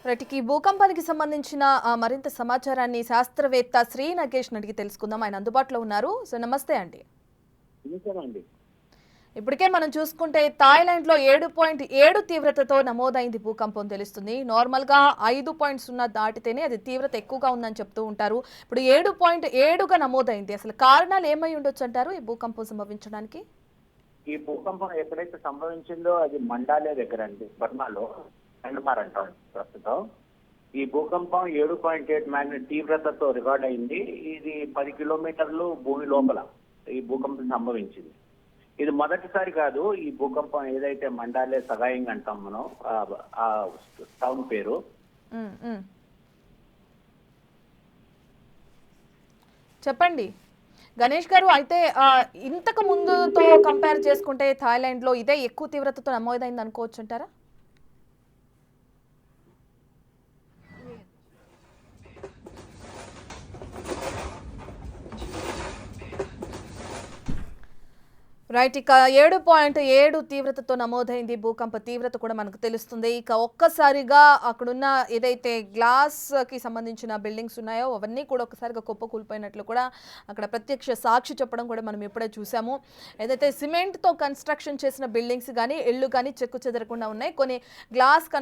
Right ఈ భూకంపానికి సంబంధించిన మరింత సమాచారాన్ని శాస్త్రవేత్త శ్రీ నగేష్ అడిగి తెలుసుకుందాం. ఆయన అందుబాటులో ఉన్నారు. సో నమస్తే అండి. ఇప్పటికే మనం చూసుకుంటే థాయిలాండ్ లో 7.7 తీవ్రతతో నమోదైంది భూకంపం తెలుస్తుంది. నార్మల్ గా 5.0 దాటితేనే అది తీవ్రత ఎక్కువగా ఉందని చెప్తూ ఉంటారు. ఇప్పుడు 7.7గా నమోదైంది. అసలు కారణాలు ఏమై ఉండొచ్చు అంటారు ఈ భూకంపం సంభవించడానికి? ఈ భూకంపం ఎక్కడైతే సంభవించిందో అది మండాలే దగ్గర అండి, బర్మాలో మ్యాన్మార్ అంటాం ప్రస్తుతం. ఈ భూకంపం 7.8 మ్యాగ్నిట్యూడ్ తీవ్రతతో రికార్డ్ అయింది. ఇది 10 కిలోమీటర్లు భూమి లోపల ఈ భూకంపం సంభవించింది. ఇది మొదటిసారి కాదు. ఈ భూకంపం ఏదైతే మండాలే సగాయంగా అంటాం మనం, ఆ టౌన్ పేరు. చెప్పండి గణేష్ గారు. అయితే ఇంతకు ముందుతో కంపేర్ చేసుకుంటే థాయిలాండ్ లో ఇదే ఎక్కువ తీవ్రతతో నమోదైంది అనుకోవచ్చు అంటారా? రైట్, ఇక 7.7 తీవ్రతతో నమోదైంది భూకంప తీవ్రత కూడా మనకు తెలుస్తుంది. ఇక ఒక్కసారిగా అక్కడున్న ఏదైతే గ్లాస్ కి సంబంధించిన బిల్డింగ్స్ ఉన్నాయో అవన్నీ కూడా ఒక్కసారిగా కుప్పకూలిపోయినట్లు కూడా అక్కడ ప్రత్యక్ష సాక్షి చెప్పడం కూడా మనం ఇప్పుడే చూసాము. ఏదైతే సిమెంట్తో కన్స్ట్రక్షన్ చేసిన బిల్డింగ్స్ కానీ ఇళ్ళు కానీ చెక్కు చెదరకుండా ఉన్నాయి. కొన్ని గ్లాస్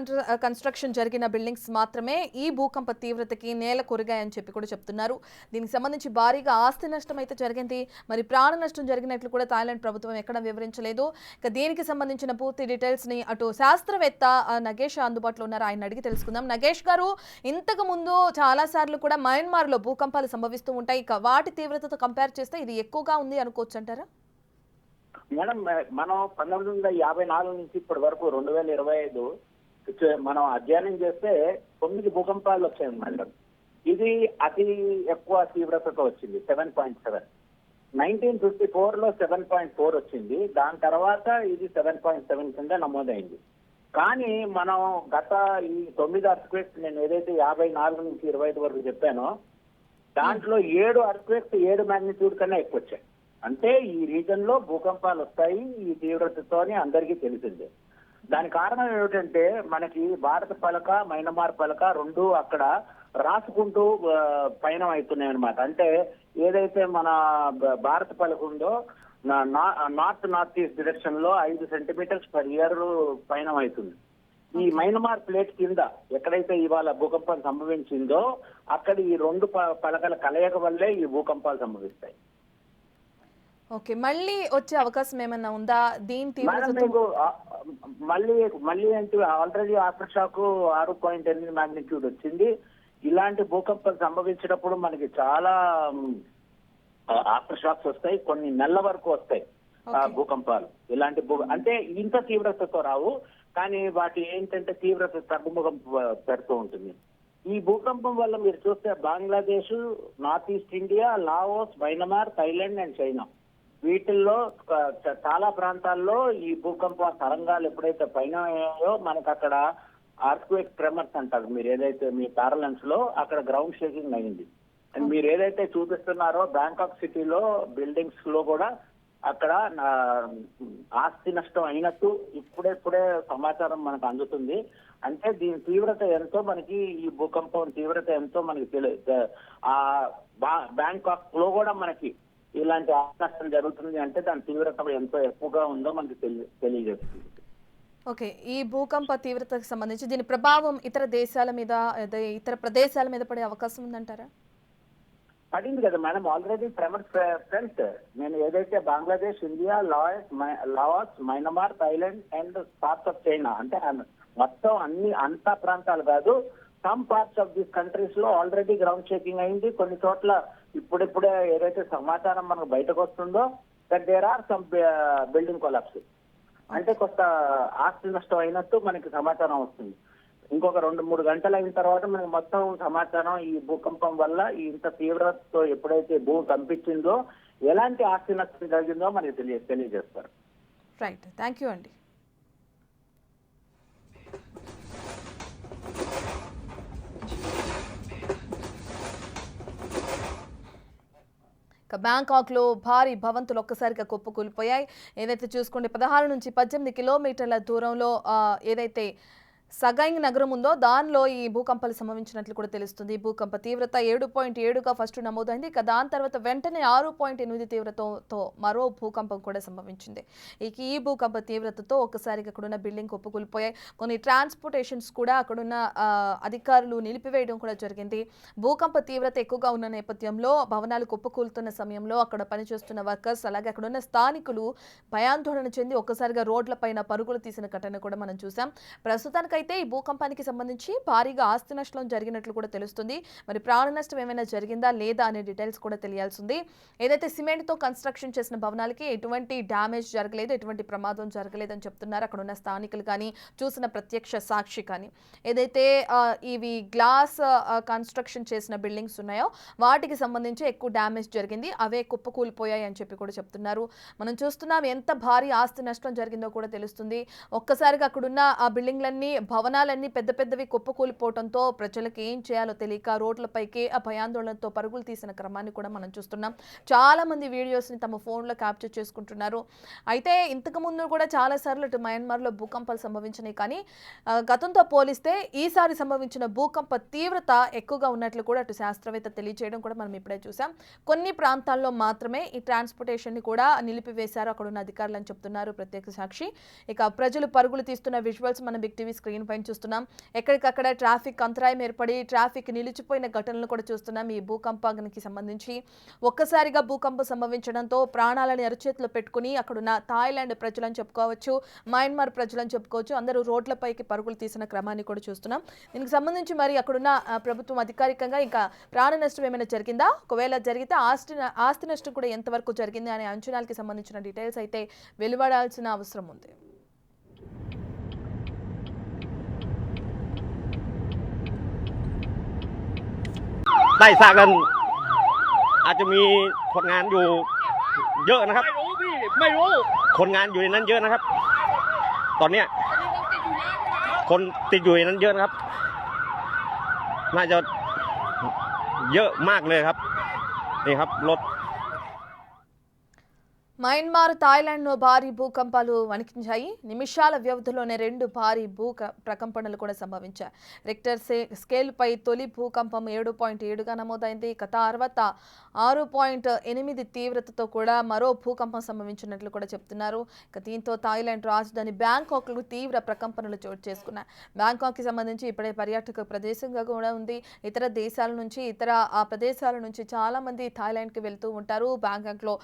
కన్స్ట్రక్షన్ జరిగిన బిల్డింగ్స్ మాత్రమే ఈ భూకంప తీవ్రతకి నేల కొరిగాయని చెప్పి కూడా చెప్తున్నారు. దీనికి సంబంధించి భారీగా ఆస్తి నష్టం అయితే జరిగింది. మరి ప్రాణ నష్టం జరిగినట్లు కూడా థాయిలాండ్ ప్రభుత్వం ఎక్కడ వివరించలేదు. ఇక దీనికి సంబంధించిన పూర్తి డీటెయిల్స్ ని అటు శాస్త్రవేత్త నగేష్ అందుబాటులో ఉన్నారు, ఆయన అడిగి తెలుసుకుందాం. నగేష్ గారు, ఇంతకు ముందు చాలా సార్లు కూడా మయన్మార్ లో భూకంపాలు సంభవిస్తూ ఉంటాయి. ఇక వాటి తీవ్రతతో కంపేర్ చేస్తే ఇది ఎక్కువగా ఉంది అనుకోవచ్చు అంటారా? మేడం, మనం 1954 నుంచి ఇప్పటి వరకు 2025 మనం అధ్యయనం చేస్తే 9 భూకంపాలు వచ్చాయి మేడం. ఇది అతి ఎక్కువ తీవ్రతతో వచ్చింది, 7.7. 1954లో 7.4 వచ్చింది. దాని తర్వాత ఇది 7.7 కింద నమోదైంది. కానీ మనం గత ఈ 9 అర్త్క్వేక్స్, నేను ఏదైతే 54 నుంచి 25 వరకు చెప్పానో దాంట్లో 7 అర్త్క్వేక్స్ 7 మ్యాగ్నిట్యూడ్ కన్నా ఎక్కువ వచ్చాయి. అంటే ఈ రీజన్ లో భూకంపాలు వస్తాయి ఈ తీవ్రతతో అని అందరికీ తెలిసిందే. దాని కారణం ఏమిటంటే మనకి భారత పలక, మయన్మార్ పలక రెండు అక్కడ రాసుకుంటూ పయనం అవుతున్నాయి అనమాట. అంటే ఏదైతే మన భారత పలక ఉందో నార్త్ ఈస్ట్ డైరెక్షన్ లో 5 సెంటీమీటర్స్ పర్ ఇయర్ పయనం అవుతుంది. ఈ మయన్మార్ ప్లేట్ కింద ఎక్కడైతే ఇవాళ భూకంపం సంభవించిందో అక్కడ ఈ రెండు పలకల కలయిక వల్లే ఈ భూకంపాలు సంభవిస్తాయి. ఓకే, మళ్ళీ వచ్చే అవకాశం ఏమన్నా ఉందా? దీని మళ్ళీ అంటే ఆల్రెడీ ఆఫ్టర్ షాక్ 6.8 మ్యాగ్నిట్యూడ్ వచ్చింది. ఇలాంటి భూకంపాలు సంభవించినప్పుడు మనకి చాలా ఆఫ్టర్ షాక్స్ వస్తాయి, కొన్ని నెలల వరకు వస్తాయి భూకంపాలు. ఇలాంటి అంటే ఇంత తీవ్రతతో రావు, కానీ వాటి ఏంటంటే తీవ్రత తగ్గుముఖం పెడుతూ ఉంటుంది. ఈ భూకంపం వల్ల మీరు చూస్తే Bangladesh, north east India, Laos, Myanmar, Thailand and China, వీటిల్లో చాలా ప్రాంతాల్లో ఈ భూకంప తరంగాలు ఎప్పుడైతే పైన మనకు అక్కడ ఆర్త్క్వేక్ ట్రెమర్స్ అంటారు. మీరు ఏదైతే మీ పారలెన్స్ లో అక్కడ గ్రౌండ్ షేకింగ్ అయింది. అండ్ మీరు ఏదైతే చూపిస్తున్నారో బ్యాంకాక్ సిటీలో బిల్డింగ్స్ లో కూడా అక్కడ ఆస్తి నష్టం అయినట్టు ఇప్పుడే సమాచారం మనకు అందుతుంది. అంటే దీని తీవ్రత ఎంతో మనకి, ఈ భూకంపం తీవ్రత ఎంతో మనకి బ్యాంకాక్ లో కూడా మనకి ఇలాంటి ఆస్తి నష్టం జరుగుతుంది అంటే దాని తీవ్రత ఎంతో ఎక్కువగా ఉందో మనకి తెలియజేస్తుంది. ఓకే, ఈ భూకంప తీవ్రతకు సంబంధించి దీని ప్రభావం ఇతర దేశాల మీద, ఇతర ప్రదేశాల మీద పడే అవకాశం ఉందంటారా? పడింది కదా మేడం, ఆల్రెడీ ట్రెమర్స్ ఫ్రెండ్స్. నేను ఏదైతే Bangladesh, India, Laos, Myanmar, Thailand and parts of China, అంటే మొత్తం అంతా ప్రాంతాలు కాదు, some parts of these countries లో ఆల్రెడీ గ్రౌండ్ షేకింగ్ అయింది. కొన్ని చోట్ల ఇప్పుడిప్పుడే ఏదైతే సమాచారం మనకు బయటకు వస్తుందో that there are some building collapse, అంటే కొంత ఆస్తి నష్టం అయినట్టు మనకి సమాచారం వస్తుంది. ఇంకొక 2-3 గంటలు అయిన తర్వాత మనకి మొత్తం సమాచారం ఈ భూకంపం వల్ల ఇంత తీవ్రతతో ఎప్పుడైతే భూమి కంపించిందో ఎలాంటి ఆస్తి నష్టం జరిగిందో మనకి తెలియజేస్తారు. రైట్, థ్యాంక్ యూ అండి. బ్యాంకాక్లో భారీ భవంతులు ఒక్కసారిగా కుప్పకూలిపోయాయి. ఏదైతే చూసుకుంటే 16 నుంచి 18 కిలోమీటర్ల దూరంలో ఏదైతే సగైంగ్ నగరం ఉందో దానిలో ఈ భూకంపాలు సంభవించినట్లు కూడా తెలుస్తుంది. భూకంప తీవ్రత 7.7గా ఫస్ట్ నమోదైంది. ఇక దాని తర్వాత వెంటనే 6.8 తీవ్రతతో మరో భూకంపం కూడా సంభవించింది. ఈ భూకంప తీవ్రతతో ఒక్కసారిగా అక్కడున్న బిల్డింగ్ కుప్పకూలిపోయాయి. కొన్ని ట్రాన్స్పోర్టేషన్స్ కూడా అక్కడున్న అధికారులు నిలిపివేయడం కూడా జరిగింది. భూకంప తీవ్రత ఎక్కువగా ఉన్న నేపథ్యంలో భవనాలు కుప్పకూలుతున్న సమయంలో అక్కడ పనిచేస్తున్న వర్కర్స్ అలాగే అక్కడున్న స్థానికులు భయాందోళన చెంది ఒక్కసారిగా రోడ్లపైన పరుగులు తీసిన ఘటన కూడా మనం చూసాం. ప్రస్తుతానికైతే ఈ భూకంపానికి సంబంధించి భారీగా ఆస్తి నష్టం జరిగినట్లు కూడా తెలుస్తుంది. మరి ప్రాణ నష్టం ఏమైనా జరిగిందా లేదా అనే డీటెయిల్స్ కూడా తెలియాల్సింది. ఏదైతే సిమెంట్తో కన్స్ట్రక్షన్ చేసిన భవనాలకి ఎటువంటి డ్యామేజ్ జరగలేదు, ఎటువంటి ప్రమాదం జరగలేదని చెప్తున్నారు అక్కడ ఉన్న స్థానికులు కానీ చూసిన ప్రత్యక్ష సాక్షి కానీ. ఏదైతే ఇవి గ్లాస్ కన్స్ట్రక్షన్ చేసిన బిల్డింగ్స్ ఉన్నాయో వాటికి సంబంధించి ఎక్కువ డ్యామేజ్ జరిగింది, అవే కుప్పకూలిపోయాయి అని చెప్పి కూడా చెప్తున్నారు. మనం చూస్తున్నాం ఎంత భారీ ఆస్తి నష్టం జరిగిందో కూడా తెలుస్తుంది. ఒక్కసారిగా అక్కడున్న ఆ బిల్డింగ్లన్నీ భవనాలన్నీ పెద్ద పెద్దవి కుప్పకూలిపోవడంతో ప్రజలకు ఏం చేయాలో తెలియక రోడ్లపైకి ఆ భయాందోళనతో పరుగులు తీసిన క్రమాన్ని కూడా మనం చూస్తున్నాం. చాలా మంది వీడియోస్ని తమ ఫోన్లో క్యాప్చర్ చేసుకుంటున్నారు. అయితే ఇంతకు ముందు కూడా చాలాసార్లు ఇటు మయన్మార్లో భూకంపాలు సంభవించినాయి. కానీ గతంతో పోలిస్తే ఈసారి సంభవించిన భూకంప తీవ్రత ఎక్కువగా ఉన్నట్లు కూడా అటు శాస్త్రవేత్త తెలియజేయడం కూడా మనం ఇప్పుడే చూసాం. కొన్ని ప్రాంతాల్లో మాత్రమే ఈ ట్రాన్స్పోర్టేషన్ని కూడా నిలిపివేశారు అక్కడ ఉన్న అధికారులు అని చెప్తున్నారు ప్రత్యక్ష సాక్షి. ఇక ప్రజలు పరుగులు తీస్తున్న విజువల్స్ మనం బిగ్ టీవీ స్క్రీన్ పైన చూస్తున్నాం. ఎక్కడికక్కడ ట్రాఫిక్ అంతరాయం ఏర్పడి ట్రాఫిక్ నిలిచిపోయిన ఘటనలు కూడా చూస్తున్నాం. ఈ భూకంపానికి సంబంధించి ఒక్కసారిగా భూకంపం సంభవించడంతో ప్రాణాలని అరచేతిలో పెట్టుకుని అక్కడున్న థాయిలాండ్ ప్రజలని చెప్పుకోవచ్చు, మయన్మార్ ప్రజలని చెప్పుకోవచ్చు, అందరూ రోడ్లపైకి పరుగులు తీసిన క్రమాన్ని కూడా చూస్తున్నాం. దీనికి సంబంధించి మరి అక్కడున్న ప్రభుత్వం అధికారికంగా ఇంకా ప్రాణ నష్టం ఏమైనా జరిగిందా, ఒకవేళ జరిగితే ఆస్తి నష్టం కూడా ఎంతవరకు జరిగింది అనే అంచనాలకి సంబంధించిన డీటెయిల్స్ అయితే వెలువడాల్సిన అవసరం ఉంది.ได้สร้างกันอาจจะมีคนงานอยู่เยอะนะครับไม่รู้คนงานอยู่ในนั้นเยอะนะครับตอนเนี้ยคนติดอยู่ในนั้นเยอะนะครับน่าจะเยอะมากเลยครับนี่ครับรถమయన్మార్, థాయిలాండ్లో భారీ భూకంపాలు వణికించాయి. నిమిషాల వ్యవధిలోనే 2 భారీ ప్రకంపనలు కూడా సంభవించాయి. రిక్టర్ స్కేల్పై తొలి భూకంపం 7.7గా నమోదైంది. ఇక తర్వాత 6.8 తీవ్రతతో కూడా మరో భూకంపం సంభవించినట్లు కూడా చెప్తున్నారు. ఇక దీంతో థాయిలాండ్ రాజధాని బ్యాంకాక్లో తీవ్ర ప్రకంపనలు చోటు చేసుకున్నాయి. బ్యాంకాక్కి సంబంధించి ఇప్పుడే పర్యాటక ప్రదేశంగా కూడా ఉంది. ఇతర దేశాల నుంచి ఇతర ప్రదేశాల నుంచి చాలా మంది థాయిలాండ్కి వెళ్తూ ఉంటారు, బ్యాంకాక్లో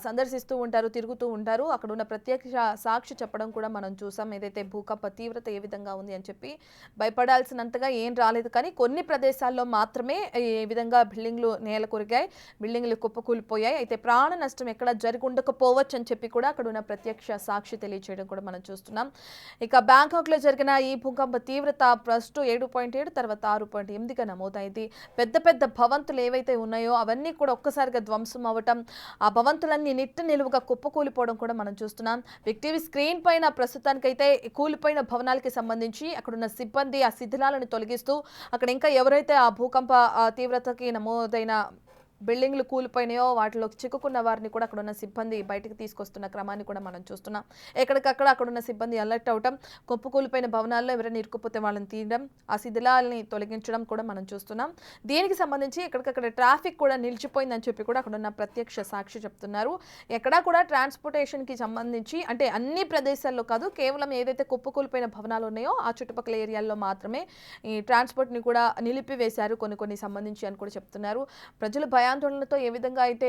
సందర్శిస్తూ ఉంటారు, తిరుగుతూ ఉంటారు. అక్కడ ఉన్న ప్రత్యక్ష సాక్షి చెప్పడం కూడా మనం చూసాం. ఏదైతే భూకంప తీవ్రత ఏ విధంగా ఉంది అని చెప్పి భయపడాల్సినంతగా ఏం రాలేదు, కానీ కొన్ని ప్రదేశాల్లో మాత్రమే ఈ విధంగా బిల్డింగ్లు నేల కొరిగాయి, బిల్డింగ్లు కుప్పకూలిపోయాయి. అయితే ప్రాణ నష్టం ఎక్కడ జరిగి ఉండకపోవచ్చు అని చెప్పి కూడా అక్కడ ఉన్న ప్రత్యక్ష సాక్షి తెలియజేయడం కూడా మనం చూస్తున్నాం. ఇక బ్యాంకాక్లో జరిగిన ఈ భూకంప తీవ్రత ఫస్ట్ 7.7 తర్వాత 6.8గా నమోదైంది. పెద్ద పెద్ద భవంతులు ఏవైతే ఉన్నాయో అవన్నీ కూడా ఒక్కసారిగా ధ్వంసం అవ్వటం, ఆ భవంతులన్నీ నిలువుగా కుప్పకూలిపోవడం కూడా మనం చూస్తున్నాం. బిగ్ టీవీ స్క్రీన్ పైన ప్రస్తుతానికైతే కూలిపోయిన భవనాలకి సంబంధించి అక్కడున్న సిబ్బంది ఆ శిథిలాలను తొలగిస్తూ అక్కడ ఇంకా ఎవరైతే ఆ భూకంప తీవ్రతకి నమోదైన బిల్డింగ్లు కూలిపోయినాయో వాటిలో చిక్కుకున్న వారిని కూడా అక్కడ ఉన్న సిబ్బంది బయటకు తీసుకొస్తున్న క్రమాన్ని కూడా మనం చూస్తున్నాం. ఎక్కడికక్కడ అక్కడున్న సిబ్బంది అలర్ట్ అవటం, కూలిపోయిన భవనాల్లో ఎవరైనా ఇరుక్కుపోతే వాళ్ళని తీయడం, ఆ శిథిలాలని తొలగించడం కూడా మనం చూస్తున్నాం. దీనికి సంబంధించి ఎక్కడికక్కడ ట్రాఫిక్ కూడా నిలిచిపోయిందని చెప్పి కూడా అక్కడ ఉన్న ప్రత్యక్ష సాక్షి చెప్తున్నారు. ఎక్కడా కూడా ట్రాన్స్పోర్టేషన్కి సంబంధించి అంటే అన్ని ప్రదేశాల్లో కాదు, కేవలం ఏదైతే కూలిపోయిన భవనాలు ఉన్నాయో ఆ చుట్టుపక్కల ఏరియాల్లో మాత్రమే ఈ ట్రాన్స్పోర్ట్ని కూడా నిలిపివేశారు కొన్ని సంబంధించి అని కూడా చెప్తున్నారు. ప్రజలు ఆందోళనతో ఏ విధంగా అయితే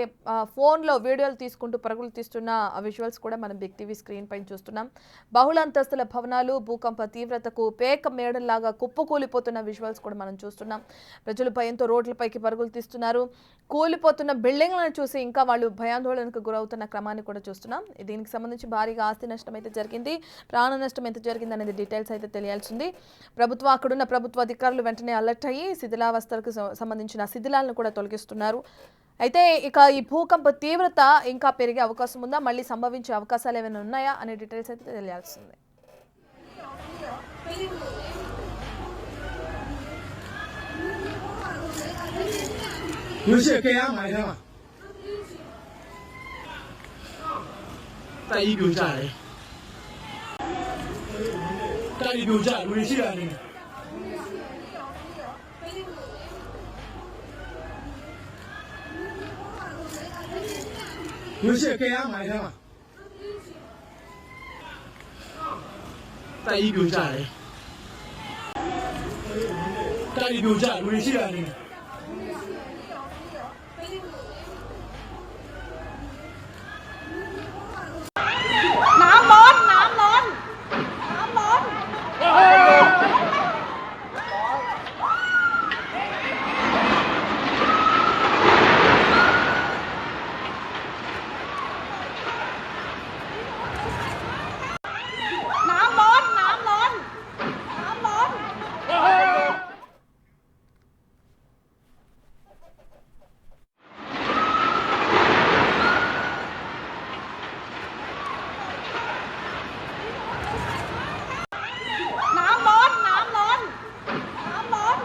ఫోన్లో వీడియోలు తీసుకుంటూ పరుగులు తీస్తున్న విజువల్స్ కూడా మనం బిగ్ టీవీ స్క్రీన్ పైన చూస్తున్నాం. బహుళ అంతస్తుల భవనాలు భూకంప తీవ్రతకు పేక మేడల్లాగా కుప్పకూలిపోతున్న విజువల్స్ కూడా మనం చూస్తున్నాం. ప్రజలు భయంతో రోడ్లపైకి పరుగులు తీస్తున్నారు. కూలిపోతున్న బిల్డింగ్లను చూసి ఇంకా వాళ్ళు భయాందోళనకు గురవుతున్న క్రమాన్ని కూడా చూస్తున్నాం. దీనికి సంబంధించి భారీగా ఆస్తి నష్టం అయితే జరిగింది, ప్రాణ నష్టం ఎంత జరిగింది అనేది డీటెయిల్స్ అయితే తెలియాల్సింది. అక్కడున్న ప్రభుత్వ అధికారులు వెంటనే అలర్ట్ అయ్యి శిథిలావస్థలకు సంబంధించిన శిథిలాలను కూడా తొలగిస్తున్నారు. అయితే ఇక ఈ భూకంప తీవ్రత ఇంకా పెరిగే అవకాశం ఉందా, మళ్ళీ సంభవించే అవకాశాలు ఏమైనా ఉన్నాయా అనే డీటెయిల్స్ అయితే తెలియాల్సింది.在一表下来，在တိုက်ပြိုကျလူတွေရှိတာနေလူရှိကြရမှာထဲမှာတိုက်ပြိုကျတယ်တိုက်ပြိုကျလူတွေရှိတာနေน้ำล้นน้ำล้นน้ำล้นน้ำล้นน้ำล้นน้ำล้น น้ำล้นน้ำล้นน้ำล้น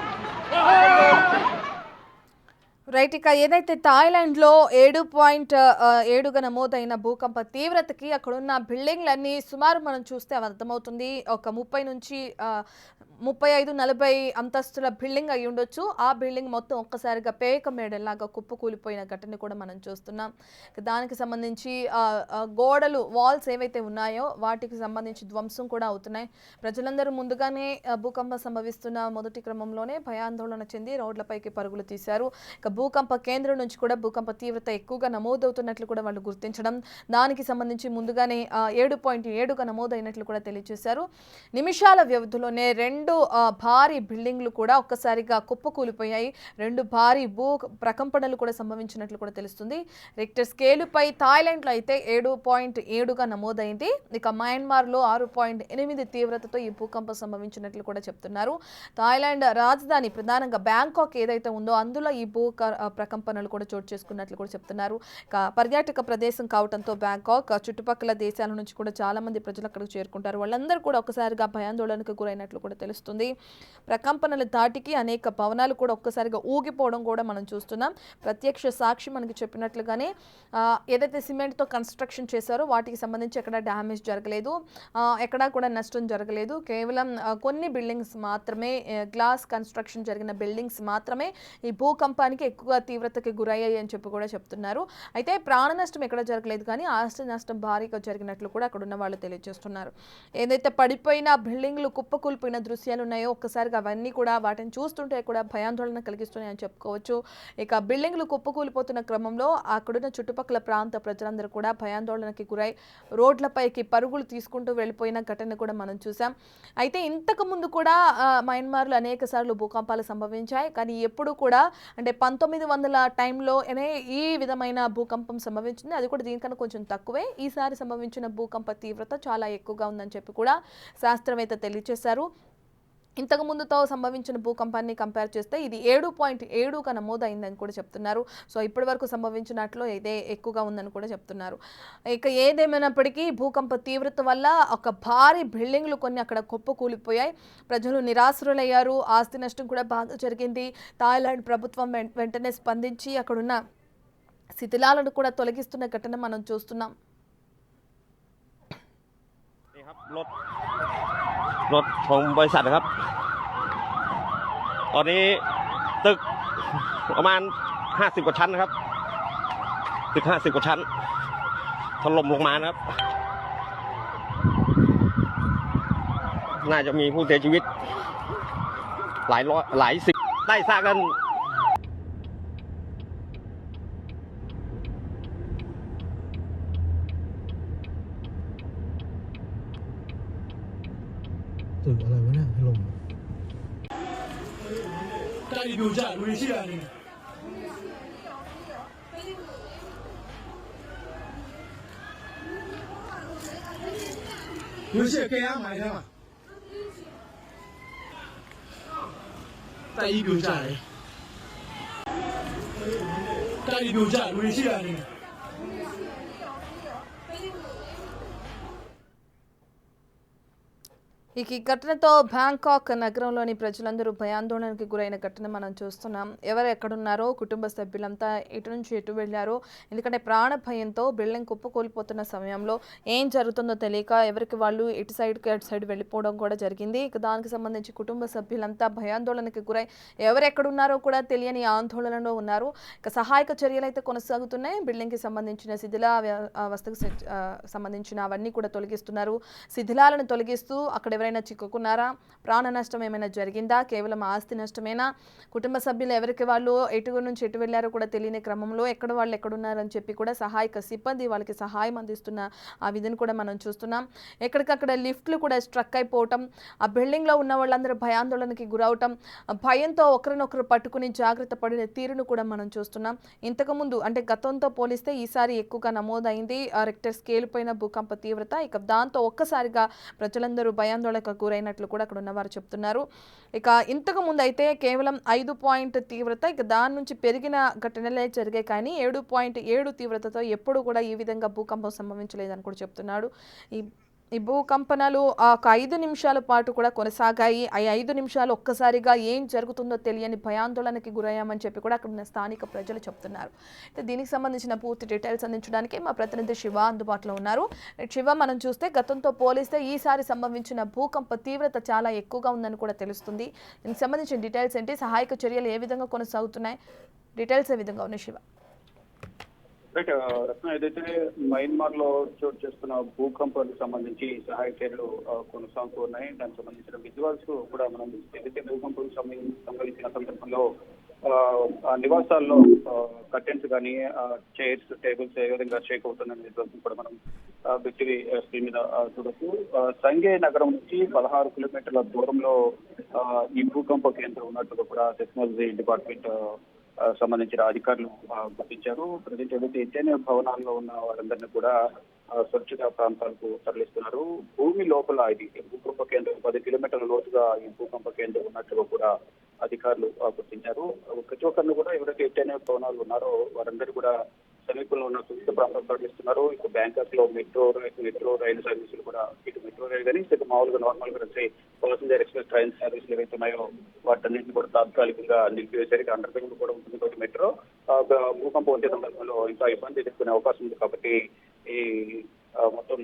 రైట్ ఇక ఏదైతే థాయిలాండ్లో 7.7గా నమోదైన భూకంప తీవ్రతకి అక్కడున్న బిల్డింగ్లన్నీ సుమారు మనం చూస్తే అర్థమవుతుంది ఒక 30 నుంచి 35-40 అంతస్తుల బిల్డింగ్ అయి ఉండొచ్చు. ఆ బిల్డింగ్ మొత్తం ఒక్కసారిగా పేక మేడల్లాగా కుప్పకూలిపోయిన ఘటన కూడా మనం చూస్తున్నాం. దానికి సంబంధించి గోడలు వాల్స్ ఏవైతే ఉన్నాయో వాటికి సంబంధించి ధ్వంసం కూడా అవుతున్నాయి. ప్రజలందరూ ముందుగానే భూకంపం సంభవిస్తున్న మొదటి క్రమంలోనే భయాందోళన చెంది రోడ్లపైకి పరుగులు తీశారు. ఇక భూకంప కేంద్రం నుంచి కూడా భూకంప తీవ్రత ఎక్కువగా నమోదవుతున్నట్లు కూడా వాళ్ళు గుర్తించడం, దానికి సంబంధించి ముందుగానే 7.7గా నమోదైనట్లు కూడా తెలియజేశారు. నిమిషాల వ్యవధిలోనే 2 భారీ బిల్డింగ్లు కూడా ఒక్కసారిగా కుప్పకూలిపోయాయి. 2 భారీ భూ ప్రకంపనలు కూడా సంభవించినట్లు కూడా తెలుస్తుంది. రిక్టర్ స్కేలుపై థాయిలాండ్లో అయితే 7.7గా నమోదైంది. ఇక మయన్మార్లో 6.8 తీవ్రతతో ఈ భూకంపం సంభవించినట్లు కూడా చెప్తున్నారు. థాయిలాండ్ రాజధాని ప్రధానంగా బ్యాంకాక్ ఏదైతే ఉందో అందులో ఈ భూ ప్రకంపనలు కూడా చోటు చేసుకున్నట్లు కూడా చెప్తున్నారు. ఇక పర్యాటక ప్రదేశం కావడంతో బ్యాంకాక్ చుట్టుపక్కల దేశాల నుంచి కూడా చాలా మంది ప్రజలు అక్కడికి చేరుకుంటారు. వాళ్ళందరూ కూడా ఒక్కసారిగా భయాందోళనకు గురైనట్లు కూడా తెలుస్తుంది. ప్రకంపనల దాటికి అనేక భవనాలు కూడా ఒక్కసారిగా ఊగిపోవడం కూడా మనం చూస్తున్నాం. ప్రత్యక్ష సాక్షి మనకి చెప్పినట్లుగానే ఏదైతే సిమెంట్తో కన్స్ట్రక్షన్ చేశారో వాటికి సంబంధించి ఎక్కడ డ్యామేజ్ జరగలేదు, ఎక్కడా కూడా నష్టం జరగలేదు. కేవలం కొన్ని బిల్డింగ్స్ మాత్రమే, గ్లాస్ కన్స్ట్రక్షన్ జరిగిన బిల్డింగ్స్ మాత్రమే ఈ భూకంపానికి ఎక్కువ తీవ్రతకి గురయ్యాయి అని చెప్పి కూడా చెప్తున్నారు. అయితే ప్రాణ నష్టం ఎక్కడ జరగలేదు, కానీ ఆస్తి నష్టం భారీగా జరిగినట్లు కూడా అక్కడ ఉన్న వాళ్ళు తెలియజేస్తున్నారు. ఏదైతే పడిపోయిన బిల్డింగ్లు కుప్పకూలిపోయిన దృశ్యాలు ఉన్నాయో ఒక్కసారిగా అవన్నీ కూడా వాటిని చూస్తుంటే కూడా భయాందోళన కలిగిస్తున్నాయి అని చెప్పుకోవచ్చు. ఇక బిల్డింగ్లు కుప్పకూలిపోతున్న క్రమంలో అక్కడున్న చుట్టుపక్కల ప్రాంత ప్రజలందరూ కూడా భయాందోళనకి గురై రోడ్లపైకి పరుగులు తీసుకుంటూ వెళ్ళిపోయిన ఘటన కూడా మనం చూసాం. అయితే ఇంతకు ముందు కూడా మయన్మార్లో అనేక సార్లు భూకంపాలు సంభవించాయి, కానీ ఎప్పుడు కూడా అంటే 1900 టైంలోనే ఈ విధమైన భూకంపం సంభవించింది. అది కూడా దీనికన్నా కొంచెం తక్కువే. ఈసారి సంభవించిన భూకంప తీవ్రత చాలా ఎక్కువగా ఉందని చెప్పి కూడా శాస్త్రవేత్త తెలియజేశారు. ఇంతకు ముందుతో సంభవించిన భూకంపాన్ని కంపేర్ చేస్తే ఇది 7.7గా నమోదైందని కూడా చెప్తున్నారు. సో ఇప్పటి వరకు సంభవించినట్లు ఇదే ఎక్కువగా ఉందని కూడా చెప్తున్నారు. ఇక ఏదేమైనప్పటికీ భూకంప తీవ్రత వల్ల ఒక భారీ బిల్డింగ్లు కొన్ని అక్కడ కుప్పకూలిపోయాయి. ప్రజలు నిరాశ్రులయ్యారు. ఆస్తి నష్టం కూడా బాగా జరిగింది. థాయిలాండ్ ప్రభుత్వం వెంటనే స్పందించి అక్కడున్న శిథిలాలను కూడా తొలగిస్తున్న ఘటన మనం చూస్తున్నాం.รถของบริษัทนะครับตอนนี้ตึกประมาณ50 กว่าชั้นนะครับตึก50 กว่าชั้นถล่มลงมานะครับน่าจะมีผู้เสียชีวิตหลายร้อยหลายสิบได้สร้างกัน ตึกอะไรวะเนี่ยถล่มတိုက်ပြိုကျလူတွေရှိတာနေလူရှိကြရမှာထဲမှာတိုက်ပြိုကျတယ်တိုက်ပြိုကျလူတွေရှိတာနေ ఇక ఈ ఘటనతో బ్యాంకాక్ నగరంలోని ప్రజలందరూ భయాందోళనకి గురైన ఘటన మనం చూస్తున్నాం. ఎవరు ఎక్కడున్నారో, కుటుంబ సభ్యులంతా ఎటు నుంచి ఎటు వెళ్ళారో, ఎందుకంటే ప్రాణ భయంతో బిల్డింగ్ కుప్పకూలిపోతున్న సమయంలో ఏం జరుగుతుందో తెలియక ఎవరికి వాళ్ళు ఇటు సైడ్కి అటు సైడ్ వెళ్ళిపోవడం కూడా జరిగింది. ఇక దానికి సంబంధించి కుటుంబ సభ్యులంతా భయాందోళనకి గురై ఎవరు ఎక్కడున్నారో కూడా తెలియని ఆందోళనలో ఉన్నారు. ఇక సహాయక చర్యలు అయితే కొనసాగుతున్నాయి. బిల్డింగ్కి సంబంధించిన వస్తుకు సంబంధించిన అవన్నీ కూడా తొలగిస్తున్నారు. శిథిలాలను తొలగిస్తూ అక్కడ ఎవరైనా చిక్కుకున్నారా, ప్రాణ నష్టం ఏమైనా జరిగిందా, కేవలం ఆస్తి నష్టమేనా, కుటుంబ సభ్యులు ఎవరికి వాళ్ళు ఎటు నుంచి ఎటు వెళ్ళారో కూడా తెలియని క్రమంలో ఎక్కడ వాళ్ళు ఎక్కడున్నారని చెప్పి కూడా సహాయక సిబ్బంది వాళ్ళకి సహాయం అందిస్తున్న ఆ విధిని కూడా మనం చూస్తున్నాం. ఎక్కడికక్కడ లిఫ్ట్లు కూడా స్ట్రక్ అయిపోవటం, ఆ బిల్డింగ్లో ఉన్న వాళ్ళందరూ భయాందోళనకి గురవటం, భయంతో ఒకరినొకరు పట్టుకుని జాగ్రత్త పడిన తీరును కూడా మనం చూస్తున్నాం. ఇంతకుముందు అంటే గతంతో పోలిస్తే ఈసారి ఎక్కువగా నమోదైంది రిక్టర్ స్కేల్ పైన భూకంప తీవ్రత. ఇక దాంతో ఒక్కసారిగా ప్రజలందరూ భయాందోళనకు గురైనట్లు కూడా అక్కడ ఉన్నవారు చెప్తున్నారు. ఇక ఇంతకు ముందు అయితే కేవలం 5 పాయింట్ తీవ్రత, ఇక దాని నుంచి పెరిగిన ఘటనలే జరిగాయి కానీ 7.7 తీవ్రతతో ఎప్పుడు కూడా ఈ విధంగా భూకంపం సంభవించలేదని కూడా చెప్తున్నాడు. ఈ భూకంపనాలు ఒక 5 నిమిషాల పాటు కూడా కొనసాగాయి. ఆ 5 నిమిషాలు ఒక్కసారిగా ఏం జరుగుతుందో తెలియని భయాందోళనకి గురయ్యామని చెప్పి కూడా అక్కడ ఉన్న స్థానిక ప్రజలు చెప్తున్నారు. దీనికి సంబంధించిన పూర్తి డీటెయిల్స్ అందించడానికి మా ప్రతినిధి శివ అందుబాటులో ఉన్నారు. శివ, మనం చూస్తే గతంతో పోలిస్తే ఈసారి సంభవించిన భూకంప తీవ్రత చాలా ఎక్కువగా ఉందని కూడా తెలుస్తుంది. దీనికి సంబంధించిన డీటెయిల్స్ ఏంటి, సహాయక చర్యలు ఏ విధంగా కొనసాగుతున్నాయి, డీటెయిల్స్ ఏ విధంగా ఉన్నాయి శివ? రత్న, ఏదైతే మయన్మార్ లో చోటు చేస్తున్న భూకంపానికి సంబంధించి సహాయ చర్యలు కొనసాగుతూ ఉన్నాయి. దానికి సంబంధించిన విజువల్స్ కూడా మనం ఏదైతే భూకంపం సంభవించిన సందర్భంలో ఆ నివాసాల్లో కర్టెన్స్ కానీ చైర్స్, టేబుల్స్ ఏ విధంగా షేక్ అవుతున్న విజువల్స్ కూడా మనం బిక్టివి స్క్రీన్ మీద చూడొచ్చు. సంగే నగరం నుంచి 16 కిలోమీటర్ల దూరంలో ఈ భూకంప కేంద్రం ఉన్నట్టుగా కూడా సెస్మాలజీ డిపార్ట్మెంట్ సంబంధించిన అధికారులు గుర్తించారు. ప్రజెంట్ ఏదైతే ఎత్తైన భవనాల్లో ఉన్న వారందరినీ కూడా సురక్షిత ప్రాంతాలకు తరలిస్తున్నారు. భూమి లోపల ఇది భూకంప కేంద్రం 10 కిలోమీటర్ల లోతుగా ఈ భూకంప కేంద్రం ఉన్నట్టుగా కూడా అధికారులు గుర్తించారు. ప్రతి ఒక్కరిని కూడా ఎవరైతే ఎత్తైన భవనాలు ఉన్నారో వారందరూ కూడా సమీపంలో ఉన్న సురక్షిత ప్రాంతాలు తరలిస్తున్నారు. ఇక బ్యాంకాక్ లో మెట్రో రైలు సర్వీసులు కూడా, ఇటు మెట్రో రైలు కానీ ఇక మామూలుగా నార్మల్ గా వచ్చే ప్యాసింజర్ ఎక్స్ప్రెస్ ట్రైన్ సర్వీసులు ఏవైతే ఉన్నాయో వాటన్నింటినీ కూడా తాత్కాలికంగా నిలిపివేశారు. అండర్ గ్రౌండ్ కూడా ఉంటుంది కాబట్టి మెట్రో భూకంపం వచ్చే సందర్భంలో ఇంకా ఇబ్బంది ఎదుర్కొనే అవకాశం ఉంది. కాబట్టి ఈ మొత్తం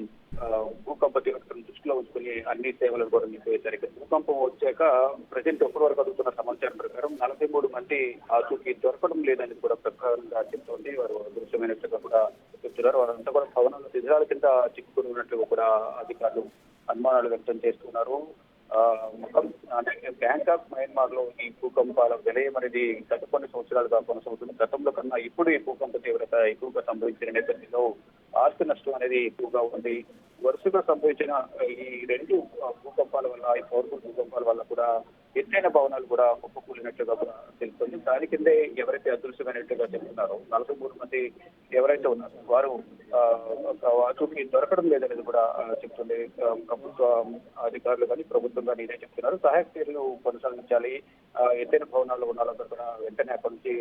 భూకంప తీవ్రతను దృష్టిలో ఉంచుకుని అన్ని సేవలను కూడా నిలిపివేశారు. ఇక భూకంపం వచ్చాక ప్రజెంట్ ఇప్పటి వరకు అందుతున్న సమాచారం ప్రకారం 43 మంది ఆచూకీ దొరకడం లేదని కూడా ప్రకారంగా చెప్తోంది. వారు అదృశ్యమైనట్లుగా కూడా చెప్తున్నారు. వారంతా కూడా భవనాల శిథిలాల కింద చిక్కుకుని ఉన్నట్లుగా కూడా అధికారులు అనుమానాలు వ్యక్తం చేస్తున్నారు. మొత్తం బ్యాంకాక్, మయన్మార్ లో ఈ భూకంపాల విలయం అనేది గత కొన్ని సంవత్సరాలుగా కొనసాగుతుంది. గతంలో కన్నా ఇప్పుడు ఈ భూకంప తీవ్రత ఎక్కువగా సంభవించిన నేపథ్యంలో ఆస్తి నష్టం అనేది ఎక్కువగా ఉంది. వరుసగా సంభవించిన ఈ 2 భూకంపాల వల్ల, ఈ పవర్ఫుల్ భూకంపాల వల్ల కూడా ఎత్తైన భవనాలు కూడా కుప్పకూలినట్లుగా కూడా తెలుస్తుంది. దాని కిందే ఎవరైతే అదృశ్యమైనట్టుగా చెప్తున్నారో 43 మంది ఎవరైతే ఉన్నారో వారు ఆచూకీ దొరకడం లేదనేది కూడా చెప్తుంది. ప్రభుత్వ అధికారులు కానీ ప్రభుత్వం కానీ ఇదే చెప్తున్నారు. సహాయక చర్యలు కొనసాగించాలి. ఎత్తైన భవనాల్లో ఉన్న వాళ్ళందరూ కూడా వెంటనే అక్కడి నుంచి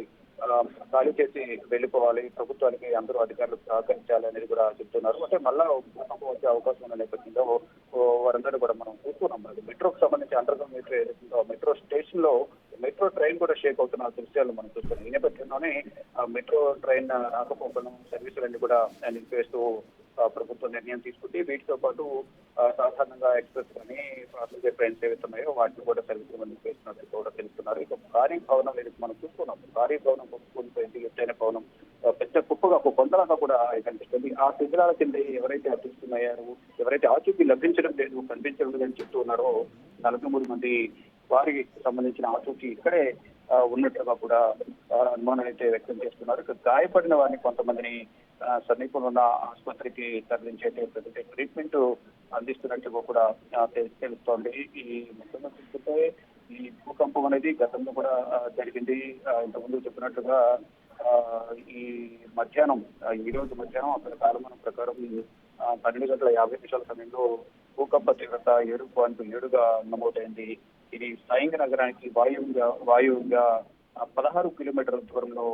ఖాళీ చేసి వెళ్ళిపోవాలి. ప్రభుత్వానికి అందరూ అధికారులు సహకరించాలి అనేది కూడా చెప్తున్నారు. అంటే మళ్ళా భూకంపం వచ్చే అవకాశం ఉన్న నేపథ్యంలో వారందరూ కూడా మనం చూస్తున్నాం. మెట్రోకి సంబంధించి అండర్ గ్రౌండ్ మెట్రో ఏదైతుందో మెట్రో స్టేషన్ లో మెట్రో ట్రైన్ కూడా షేక్ అవుతున్న దృశ్యాలు మనం చూస్తున్నాం. ఈ నేపథ్యంలోనే మెట్రో ట్రైన్ రాకపోకలను సర్వీసులన్నీ కూడా నిలిపివేస్తూ ప్రభుత్వం నిర్ణయం తీసుకుంటే వీటితో పాటు సాధారణంగా ఎక్స్ప్రెస్ కానీ ప్యాసింజర్ ట్రైన్స్ ఏవైతున్నాయో వాటిని కూడా సర్వీసులు నిలిపివేస్తున్నట్టు కూడా తెలుస్తున్నారు. ఇక భారీ భవనం ఏదైతే మనం చూస్తున్నాం, భారీ భవనం కూలిపోయింది. ఎత్తైన భవనం పెద్ద కుప్పగా కొందలాగా కూడా కనిపిస్తుంది. ఆ శిథిలాల కింద ఎవరైతే అదృశ్యమయ్యారు, ఎవరైతే ఆచూకీ లభించడం లేదు, కనిపించడం లేదని చెప్తూ ఉన్నారో 43 మంది వారికి సంబంధించిన ఆచూకీ ఇక్కడే ఉన్నట్లుగా కూడా అనుమానం అయితే వ్యక్తం చేస్తున్నారు. ఇక గాయపడిన వారిని కొంతమందిని సమీపంలో ఉన్న ఆసుపత్రికి తరలించే ట్రీట్మెంట్ అందిస్తున్నట్టుగా కూడా తెలుస్తోంది. ఈ ముఖ్యంగా చూస్తుంటే ఈ భూకంపం అనేది గతంలో కూడా జరిగింది. ఇంతకుముందు చెప్పినట్టుగా ఈ మధ్యాహ్నం, ఈ రోజు మధ్యాహ్నం అక్కడ కాలమానం ప్రకారం 12:50 సమయంలో భూకంప తీవ్రత 7.7గా నమోదైంది. ఇది సాయింగ్ నగరానికి వాయువుగా 16 కిలోమీటర్ల దూరంలో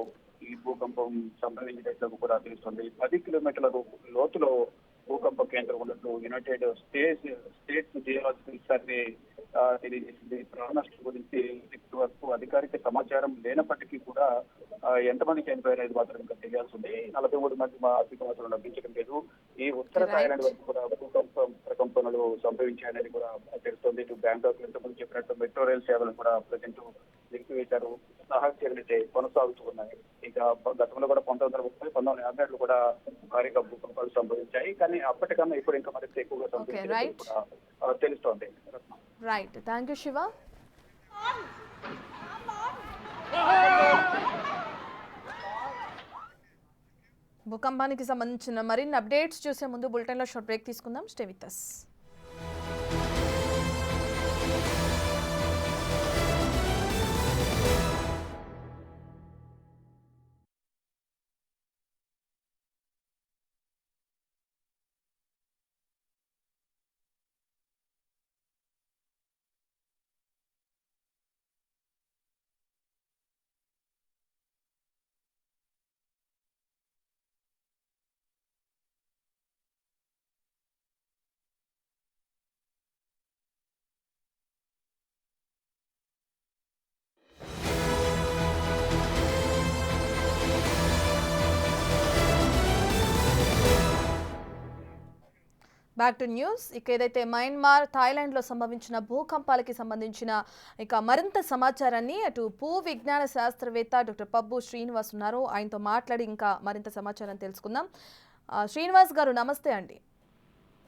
ఈ భూకంపం సంభవించినట్లు కూడా తెలుస్తుంది. 10 కిలోమీటర్ల లోతులో భూకంప కేంద్రం ఉన్నట్లు యునైటెడ్ స్టేట్స్ జియోలాజికల్ సర్వే తెలియజేసింది. ప్రాణ నష్టం గురించి ఇప్పటి వరకు అధికారిక సమాచారం లేనప్పటికీ కూడా ఎంతమంది చనిపోయారనేది మాత్రం ఇంకా తెలియాల్సి ఉంది. 43 మంది అధిక మాత్రం లభించడం లేదు. ఈ ఉత్తర థాయిలాండ్ వరకు కూడా ప్రకంపనలు సంభవించాయనేది కూడా తెలుస్తోంది. ఇటు బ్యాంకాక్ ఇంతకుముందు చెప్పినట్టు మెట్రో రైల్ సేవలు కూడా ప్రజెంట్ నిలిపివేశారు. సహాయ చర్యలు అయితే కొనసాగుతూ ఉన్నాయి. ఇక గతంలో కూడా 1930, 1950 కూడా భారీగా భూకంపాలు సంభవించాయి. కానీ అప్పటికన్నా ఇప్పుడు ఇంకా మరింత ఎక్కువగా సంభవించాయి కూడా తెలుస్తోంది. Right, thank you Shiva. భూకంపానికి సంబంధించిన మరిన్ని అప్డేట్స్ చూసే ముందు బులెటిన్లో షార్ట్ బ్రేక్ తీసుకుందాం. Stay with us. Back to news. ఇక ఏదైతే మయన్మార్, థాయిలాండ్లో సంభవించిన భూకంపాలకి సంబంధించిన ఇక మరింత సమాచారాన్ని అటు భూ విజ్ఞాన శాస్త్రవేత్త డాక్టర్ పబ్బు శ్రీనివాస్ ఉన్నారు. ఆయనతో మాట్లాడి ఇంకా మరింత సమాచారం తెలుసుకుందాం. శ్రీనివాస్ గారు నమస్తే అండి.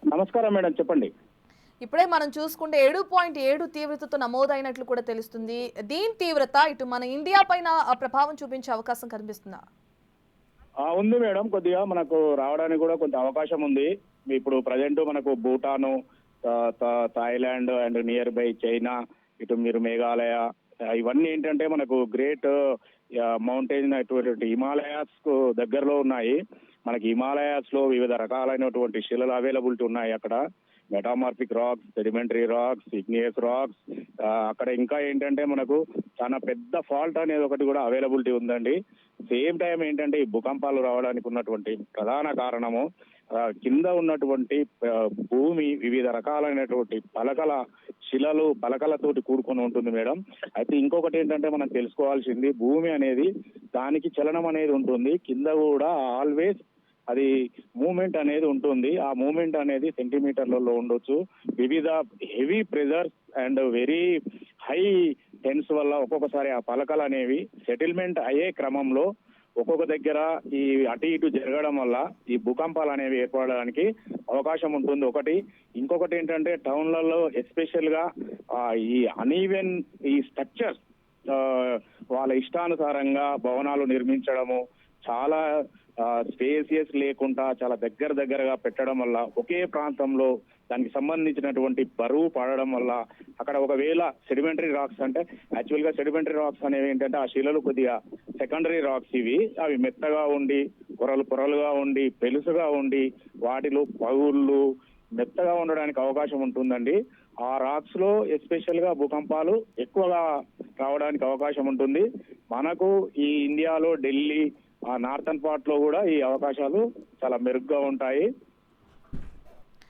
నమస్కారం మేడం, చెప్పండి. ఇప్పుడే మనం చూసుకుంటే 7.7 తీవ్రతతో నమోదైనట్లు కూడా తెలుస్తుంది. దీని తీవ్రత ఇటు మన ఇండియా పైన ప్రభావం చూపించే అవకాశం కనిపిస్తుందా? ఉంది మేడం, కొద్దిగా మనకు రావడానికి కూడా కొంత అవకాశం ఉంది. ఇప్పుడు ప్రజెంట్ మనకు Bhutan, Thailand and near by China, ఇటు మీరు మేఘాలయ, ఇవన్నీ ఏంటంటే మనకు గ్రేట్ మౌంటైన్ అటువంటి హిమాలయాస్ కు దగ్గరలో ఉన్నాయి. మనకి హిమాలయాస్ లో వివిధ రకాలైనటువంటి శిలలు అవైలబిలిటీ ఉన్నాయి. అక్కడ metamorphic racks, sedimentary rocks, igneous rocks, అక్కడ ఇంకా ఏంటంటే మనకు చాలా పెద్ద ఫాల్ట్ అనేది ఒకటి కూడా అవైలబిలిటీ ఉందండి. సేమ్ టైం ఏంటంటే ఈ భూకంపాలు రావడానికి ఉన్నటువంటి ప్రధాన కారణము కింద ఉన్నటువంటి భూమి వివిధ రకాలైనటువంటి శిలలు పలకలతోటి కూడుకొని ఉంటుంది మేడం. అయితే ఇంకొకటి ఏంటంటే మనం తెలుసుకోవాల్సింది, భూమి అనేది దానికి చలనం అనేది ఉంటుంది. కింద కూడా ఆల్వేస్ అది మూమెంట్ అనేది ఉంటుంది. ఆ మూమెంట్ అనేది సెంటీమీటర్లలో ఉండొచ్చు. వివిధ heavy pressures and very high tense వల్ల ఒక్కొక్కసారి ఆ పలకలు అనేవి సెటిల్మెంట్ అయ్యే క్రమంలో ఒక్కొక్క దగ్గర ఈ అటు ఇటు జరగడం వల్ల ఈ భూకంపాలు అనేవి ఏర్పడడానికి అవకాశం ఉంటుంది ఒకటి. ఇంకొకటి ఏంటంటే టౌన్లలో ఎస్పెషల్ గా ఈ అనీవెన్ ఈ స్ట్రక్చర్స్ వాళ్ళ ఇష్టానుసారంగా భవనాలు నిర్మించడము, చాలా స్పేసియస్ లేకుండా చాలా దగ్గరగా పెట్టడం వల్ల ఒకే ప్రాంతంలో దానికి సంబంధించినటువంటి బరువు పడడం వల్ల అక్కడ ఒకవేళ సెడిమెంటరీ రాక్స్, అంటే యాక్చువల్ గా సెడిమెంటరీ రాక్స్ అనేవి ఏంటంటే ఆ శిలలు కొద్దిగా సెకండరీ రాక్స్. అవి మెత్తగా ఉండి పొరలుగా ఉండి పెలుసుగా ఉండి వాటిలో పగుళ్ళు మెత్తగా ఉండడానికి అవకాశం ఉంటుందండి. ఆ రాక్స్ లో ఎస్పెషల్ గా భూకంపాలు ఎక్కువగా రావడానికి అవకాశం ఉంటుంది. మనకు ఈ ఇండియాలో ఢిల్లీ ఆ నార్థన్ పార్ట్ లో కూడా ఈ అవకాశాలు చాలా మెరుగ్గా ఉంటాయి.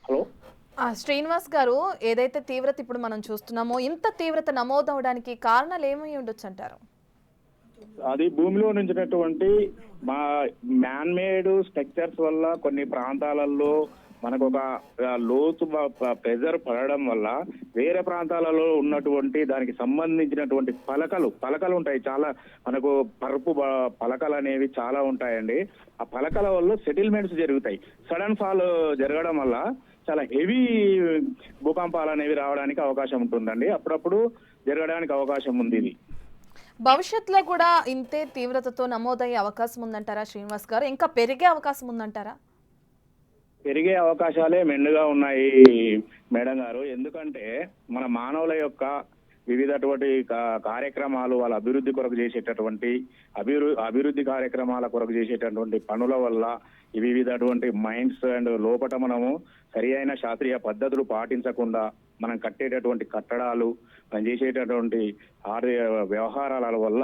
హలో శ్రీనివాస్ గారు, ఏదైతే తీవ్రత ఇప్పుడు మనం చూస్తున్నామో ఇంత తీవ్రత నమోదవడానికి కారణాలు ఏమై ఉండొచ్చు అంటారు? అది భూమిలో నుంచినటువంటి మా మ్యాన్ మేడ్ స్ట్రక్చర్స్ వల్ల కొన్ని ప్రాంతాలలో మనకు ఒక లోతు ప్రెజర్ పడడం వల్ల వేరే ప్రాంతాలలో ఉన్నటువంటి దానికి సంబంధించినటువంటి పలకలు ఉంటాయి. చాలా మనకు పరుపు పలకలు అనేవి చాలా ఉంటాయండి. ఆ పలకల వల్ల సెటిల్మెంట్స్ జరుగుతాయి. సడన్ ఫాల్ జరగడం వల్ల చాలా హెవీ భూకంపాలు అనేవి రావడానికి అవకాశం ఉంటుందండి. అప్పుడప్పుడు జరగడానికి అవకాశం ఉంది. ఇది భవిష్యత్తులో కూడా ఇంతే తీవ్రతతో నమోదయ్యే అవకాశం ఉందంటారా శ్రీనివాస్ గారు? ఇంకా పెరిగే అవకాశం ఉందంటారా? పెరిగే అవకాశాలే మెండుగా ఉన్నాయి మేడం గారు. ఎందుకంటే మన మానవుల యొక్క వివిధటువంటి కార్యక్రమాలు, వాళ్ళ అభివృద్ధి కొరకు చేసేటటువంటి అభివృద్ధి కార్యక్రమాల కొరకు చేసేటటువంటి పనుల వల్ల వివిధటువంటి మైండ్స్ అండ్ లోపట మనము సరి అయిన శాస్త్రీయ పద్ధతులు పాటించకుండా మనం కట్టేటటువంటి కట్టడాలు, మనం చేసేటటువంటి వ్యవహారాల వల్ల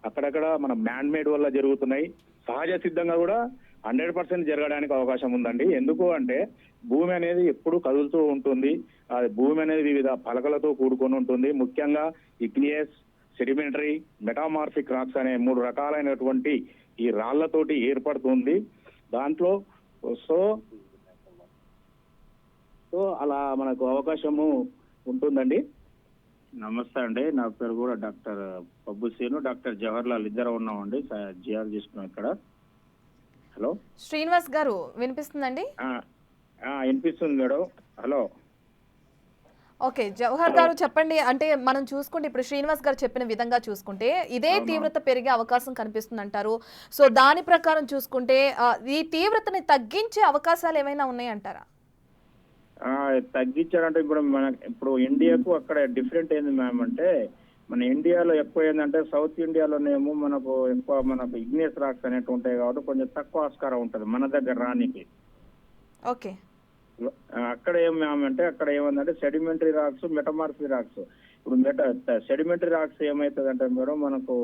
అక్కడక్కడ మన మ్యాన్ మేడ్ వల్ల జరుగుతున్నాయి. సహజ సిద్ధంగా కూడా 100% జరగడానికి అవకాశం ఉందండి. ఎందుకు అంటే భూమి అనేది ఎప్పుడు కదులుతూ ఉంటుంది. అది భూమి అనేది వివిధ పలకలతో కూడుకొని ఉంటుంది. ముఖ్యంగా ఇగ్నియస్, సెడిమెంటరీ, మెటామార్ఫిక్ రాక్స్ అనే 3 రకాలైనటువంటి ఈ రాళ్లతోటి ఏర్పడుతుంది. దాంట్లో సో అలా మనకు అవకాశము ఉంటుందండి. నమస్తే అండి, నా పేరు కూడా డాక్టర్ పబ్బు సీను, డాక్టర్ జవహర్లాల్ ఇద్దరు ఉన్నామండి, జియాలజిస్ట్ ఇక్కడ. హలో శ్రీనివాస్ గారు వినిపిస్తుందండి? వినిపిస్తుంది మేడం. హలో ఓకే, జవహర్ గారు చెప్పండి. అంటే మనం చూసుకుంటే ఇప్పుడు శ్రీనివాస్ గారు చెప్పిన విధంగా చూసుకుంటే ఇదే తీవ్రత పెరిగే అవకాశం కనిపిస్తుంది అంటారు. సో దాని ప్రకారం చూసుకుంటే ఈ తీవ్రతని తగ్గించే అవకాశాలు ఏమైనా ఉన్నాయంటారా? తగ్గించారంటే ఇప్పుడు ఇండియాకు అక్కడ డిఫరెంట్ ఏంది మ్యామ్ అంటే, మన ఇండియాలో ఎక్కువ ఏంటంటే సౌత్ ఇండియాలోనేమో మనకు ఇగ్నియస్ రాక్స్ అనేవి ఉంటాయి కాబట్టి కొంచెం తక్కువ ఆస్కారం ఉంటుంది మన దగ్గర రానికి. ఓకే, అక్కడ ఏమంటే అక్కడ ఏమందంటే సెడిమెంటరీ రాక్స్, మెటమార్ఫిక్ రాక్స్. ఇప్పుడు సెడిమెంటరీ రాక్స్ ఏమవుతుందంటే మేడం, మనకు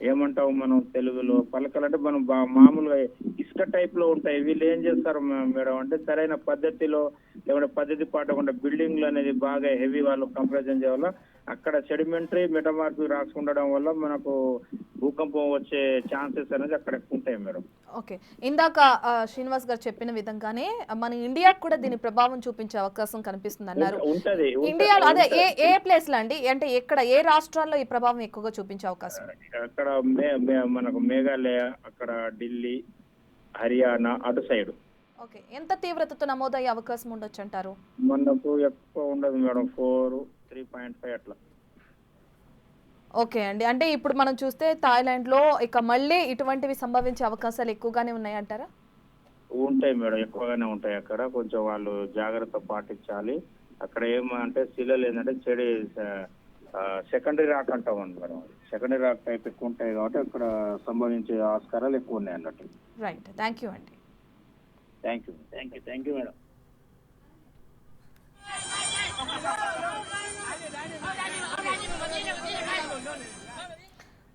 ఏమంటావు మనం తెలుగులో పలకలంటే మనం మామూలుగా ఇసుక టైప్ లో ఉంటాయి. వీళ్ళు ఏం చేస్తారు మేడం అంటే సరైన పద్ధతిలో లేకుంటే పద్ధతి పాటకుండా బిల్డింగ్లు అనేది బాగా హెవీ వాళ్ళు కంప్రెషన్ చేయాలి. అక్కడ సెడిమెంటరీ, మెటమార్ఫిక్ రాక్స్ ఉండడం వల్ల మనకు భూకంపం వచ్చే ఛాన్సెస్ అనేది అక్కడ ఎక్కువ ఉంటాయి మేడం. ఓకే, ఇందాక శ్రీనివాస్ గారు చెప్పిన విధంగానే మన ఇండియాకు కూడా దీని ప్రభావం చూపించే అవకాశం కనిపిస్తుంది అన్నారు. ఇండియాలో అదే ఏ ప్లేస్ లో అండి, అంటే ఎక్కడ ఏ రాష్ట్రాల్లో ఈ ప్రభావం ఎక్కువగా చూపించే అవకాశం? అక్కడ మనకు మేఘాలయ, అక్కడ ఢిల్లీ, హర్యానా అటు సైడ్. ఓకే, ఎంత తీవ్రతతో నమోదయ్యే అవకాశం ఉండొచ్చు అంటారు? మనకు ఎక్కువ ఉండదు మేడం, 4, 3.5 అట్లా. ఓకే అండి, అంటే ఇప్పుడు మనం చూస్తే థాయిలాండ్ లో ఇక మళ్ళీ ఇటువంటివి సంభవించే అవకాశాలు ఎక్కువగానే ఉన్నాయి అంటారా? ఉంటాయి మేడం, ఎక్కువగానే ఉంటాయి. అక్కడ కొంచెం వాళ్ళు జాగ్రత్త పాటించాలి. అక్కడ ఏమంటే శిలలు ఏంటంటే సెకండరీ రాక్ అంటాం మేడం, సెకండరీ రాక్ టైప్ ఎక్కువ ఉంటాయి కాబట్టి అక్కడ సంభవించే ఆస్కారాలు ఎక్కువ ఉన్నాయి అన్నట్టు. రైట్, థ్యాంక్ యూ అండి. Thank you madam.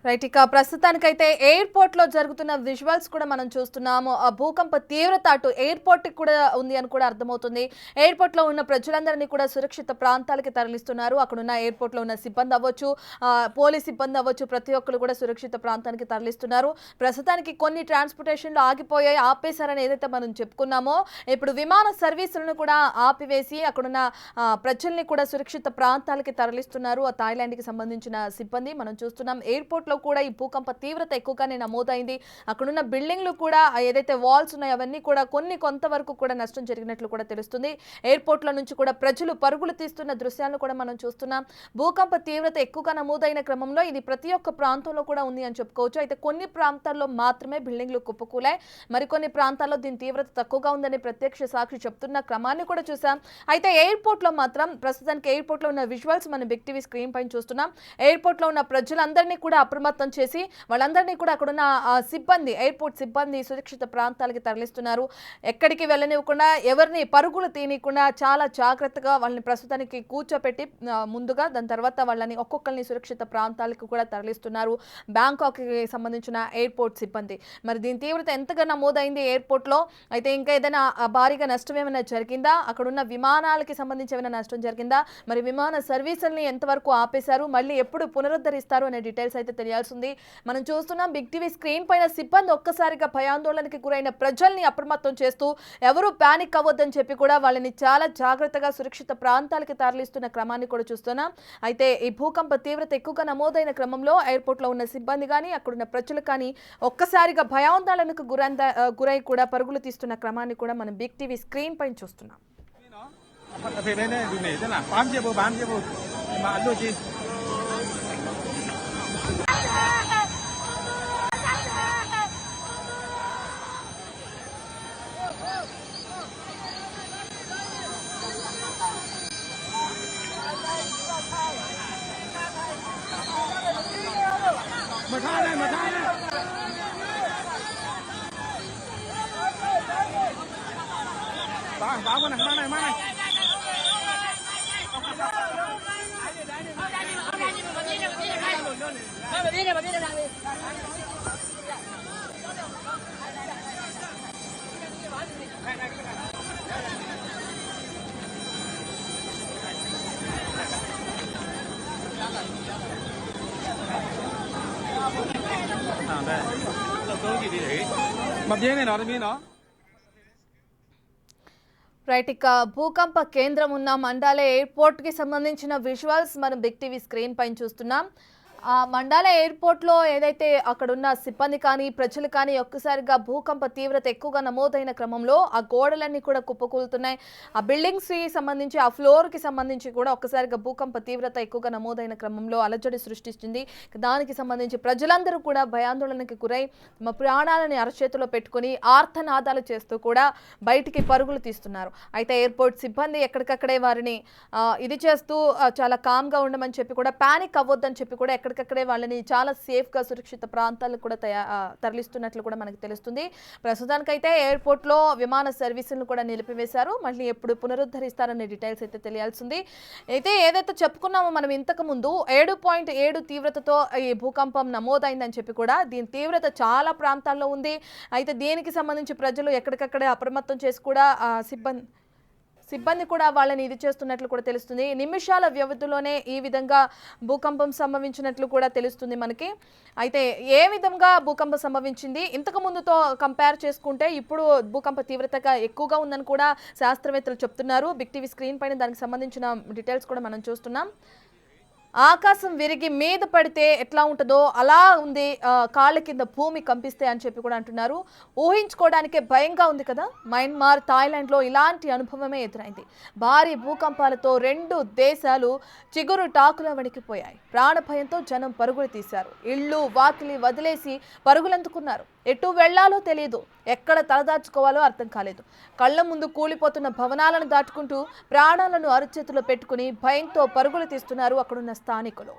రైట్, ఇక ప్రస్తుతానికైతే ఎయిర్పోర్ట్ లో జరుగుతున్న విజువల్స్ కూడా మనం చూస్తున్నాము. ఆ భూకంప తీవ్రత అటు ఎయిర్పోర్ట్ కూడా ఉంది అని కూడా అర్థమవుతుంది. ఎయిర్పోర్ట్ లో ఉన్న ప్రజలందరినీ కూడా సురక్షిత ప్రాంతాలకి తరలిస్తున్నారు. అక్కడున్న ఎయిర్పోర్ట్ లో ఉన్న సిబ్బంది అవ్వచ్చు, పోలీస్ సిబ్బంది అవ్వచ్చు, ప్రతి ఒక్కరు కూడా సురక్షిత ప్రాంతానికి తరలిస్తున్నారు. ప్రస్తుతానికి కొన్ని ట్రాన్స్పోర్టేషన్లు ఆగిపోయాయి, ఆపేశారని ఏదైతే మనం చెప్పుకున్నామో, ఇప్పుడు విమాన సర్వీసులను కూడా ఆపివేసి అక్కడున్న ప్రజల్ని కూడా సురక్షిత ప్రాంతాలకి తరలిస్తున్నారు ఆ థాయిలాండ్ కి సంబంధించిన సిబ్బంది. మనం చూస్తున్నాం ఎయిర్పోర్ట్ లో కూడా ఈ భూకంప తీవ్రత ఎక్కువగానే నమోదైంది. అక్కడున్న బిల్డింగ్లు కూడా ఏదైతే వాల్స్ ఉన్నాయో అవన్నీ కూడా కొంతవరకు కూడా నష్టం జరిగినట్లు కూడా తెలుస్తుంది. ఎయిర్పోర్ట్ లో నుంచి కూడా ప్రజలు పరుగులు తీస్తున్న దృశ్యాలను కూడా మనం చూస్తున్నాం. భూకంప తీవ్రత ఎక్కువగా నమోదైన క్రమంలో ఇది ప్రతి ఒక్క ప్రాంతంలో కూడా ఉంది అని చెప్పుకోవచ్చు. అయితే కొన్ని ప్రాంతాల్లో మాత్రమే బిల్డింగ్లు కుప్పకూలాయి, మరికొన్ని ప్రాంతాల్లో దీని తీవ్రత తక్కువగా ఉందని ప్రత్యక్ష సాక్షి చెప్తున్న క్రమాన్ని కూడా చూసాం. అయితే ఎయిర్పోర్ట్ లో మాత్రం ప్రస్తుతానికి ఎయిర్పోర్ట్ లో ఉన్న విజువల్స్ మనం బిగ్ టీవీ స్క్రీన్ పైన చూస్తున్నాం. ఎయిర్పోర్ట్ లో ఉన్న ప్రజలందరినీ కూడా అప్రమత్తం చేసి వాళ్ళందరినీ కూడా అక్కడున్న సిబ్బంది, ఎయిర్పోర్ట్ సిబ్బంది సురక్షిత ప్రాంతాలకి తరలిస్తున్నారు. ఎక్కడికి వెళ్ళనివ్వకుండా, ఎవరిని పరుగులు తీయకుండా చాలా జాగ్రత్తగా వాళ్ళని ప్రస్తుతానికి కూర్చోపెట్టి ముందుగా దాని తర్వాత వాళ్ళని ఒక్కొక్కరిని సురక్షిత ప్రాంతాలకు కూడా తరలిస్తున్నారు బ్యాంకాక్ కి సంబంధించిన ఎయిర్పోర్ట్ సిబ్బంది. మరి దీని తీవ్రత ఎంతగా నమోదైంది ఎయిర్పోర్ట్ లో, అయితే ఇంకా ఏదైనా భారీగా నష్టం ఏమైనా జరిగిందా, అక్కడున్న విమానాలకి సంబంధించి ఏమైనా నష్టం జరిగిందా, మరి విమాన సర్వీసుల్ని ఎంతవరకు ఆపేశారు, మళ్ళీ ఎప్పుడు పునరుద్ధరిస్తారు అనే డీటెయిల్స్ అయితే తెలియాల్సింది. మనం చూస్తున్నాం బిగ్ టీవీ స్క్రీన్ పైన సిబ్బంది ఒక్కసారిగా భయాందోళనకి గురైన ప్రజల్ని అప్రమత్తం చేస్తూ ఎవరు పానిక్ అవ్వద్దని చెప్పి కూడా వాళ్ళని చాలా జాగ్రత్తగా సురక్షిత ప్రాంతాలకి తరలిస్తున్న క్రమాన్ని కూడా చూస్తున్నాం. అయితే ఈ భూకంప తీవ్రత ఎక్కువగా నమోదైన క్రమంలో ఎయిర్పోర్ట్ లో ఉన్న సిబ్బంది కానీ అక్కడున్న ప్రజలు కానీ ఒక్కసారిగా భయాందోళనకు గురై కూడా పరుగులు తీస్తున్న క్రమాన్ని కూడా మనం బిగ్ టీవీ స్క్రీన్ పైన చూస్తున్నాం. రైట్, ఇక భూకంప కేంద్రం ఉన్న మండాలే ఎయిర్పోర్ట్కి సంబంధించిన విజువల్స్ మనం బిగ్ టీవీ స్క్రీన్ పైన చూస్తున్నాం. ఆ మండాల ఎయిర్పోర్ట్లో ఏదైతే అక్కడున్న సిబ్బంది కానీ ప్రజలు కానీ ఒక్కసారిగా భూకంప తీవ్రత ఎక్కువగా నమోదైన క్రమంలో ఆ గోడలన్నీ కూడా కుప్పకూలుతున్నాయి. ఆ బిల్డింగ్స్కి సంబంధించి ఆ ఫ్లోర్కి సంబంధించి కూడా ఒక్కసారిగా భూకంప తీవ్రత ఎక్కువగా నమోదైన క్రమంలో అలజడి సృష్టించింది. దానికి సంబంధించి ప్రజలందరూ కూడా భయాందోళనకి గురై తమ ప్రాణాలని అరచేతిలో పెట్టుకుని ఆర్తనాదాలు చేస్తూ కూడా బయటికి పరుగులు తీస్తున్నారు. అయితే ఎయిర్పోర్ట్ సిబ్బంది ఎక్కడికక్కడే వారిని ఇది చేస్తూ చాలా కామ్గా ఉండమని చెప్పి కూడా, ప్యానిక్ అవ్వద్దని చెప్పి కూడా ఎక్కడికక్కడే వాళ్ళని చాలా సేఫ్గా సురక్షిత ప్రాంతాలకు కూడా తరలిస్తున్నట్లు కూడా మనకు తెలుస్తుంది. ప్రస్తుతానికైతే ఎయిర్పోర్ట్లో విమాన సర్వీసులను కూడా నిలిపివేశారు. మళ్ళీ ఎప్పుడు పునరుద్ధరిస్తారనే డీటెయిల్స్ అయితే తెలియాల్సింది. అయితే ఏదైతే చెప్పుకున్నామో మనం ఇంతకు ముందు 7.7 తీవ్రతతో ఈ భూకంపం నమోదైందని చెప్పి కూడా, దీని తీవ్రత చాలా ప్రాంతాల్లో ఉంది. అయితే దీనికి సంబంధించి ప్రజలు ఎక్కడికక్కడే అప్రమత్తం చేసి కూడా సిబ్బంది కూడా వాళ్ళని ఇది చేస్తున్నట్లు కూడా తెలుస్తుంది. నిమిషాల వ్యవధిలోనే ఈ విధంగా భూకంపం సంభవించినట్లు కూడా తెలుస్తుంది మనకి. అయితే ఏ విధంగా భూకంపం సంభవించింది, ఇంతకు ముందుతో కంపేర్ చేసుకుంటే ఇప్పుడు భూకంప తీవ్రతగా ఎక్కువగా ఉందని కూడా శాస్త్రవేత్తలు చెప్తున్నారు. బిగ్ టీవీ స్క్రీన్ పైన దానికి సంబంధించిన డీటెయిల్స్ కూడా మనం చూస్తున్నాం. ఆకాశం విరిగి మీద పడితే ఎట్లా ఉంటుందో అలా ఉంది, కాళ్ళ కింద భూమి కంపిస్తే అని చెప్పి కూడా అంటున్నారు. ఊహించుకోవడానికే భయంగా ఉంది కదా. మయన్మార్, థాయిలాండ్లో ఇలాంటి అనుభవమే ఎదురైంది. భారీ భూకంపాలతో 2 దేశాలు చిగురు టాకులా వణికిపోయాయి. ప్రాణభయంతో జనం పరుగులు తీశారు. ఇళ్ళు వాకిలి వదిలేసి పరుగులందుకున్నారు. ఎటు వెళ్లాలో తెలియదు, ఎక్కడ తలదాచుకోవాలో అర్థం కాలేదు. కళ్ల ముందు కూలిపోతున్న భవనాలను దాటుకుంటూ ప్రాణాలను అరచేతిలో పెట్టుకుని భయంతో పరుగులు తీస్తున్నారు అక్కడున్న స్థానికులు.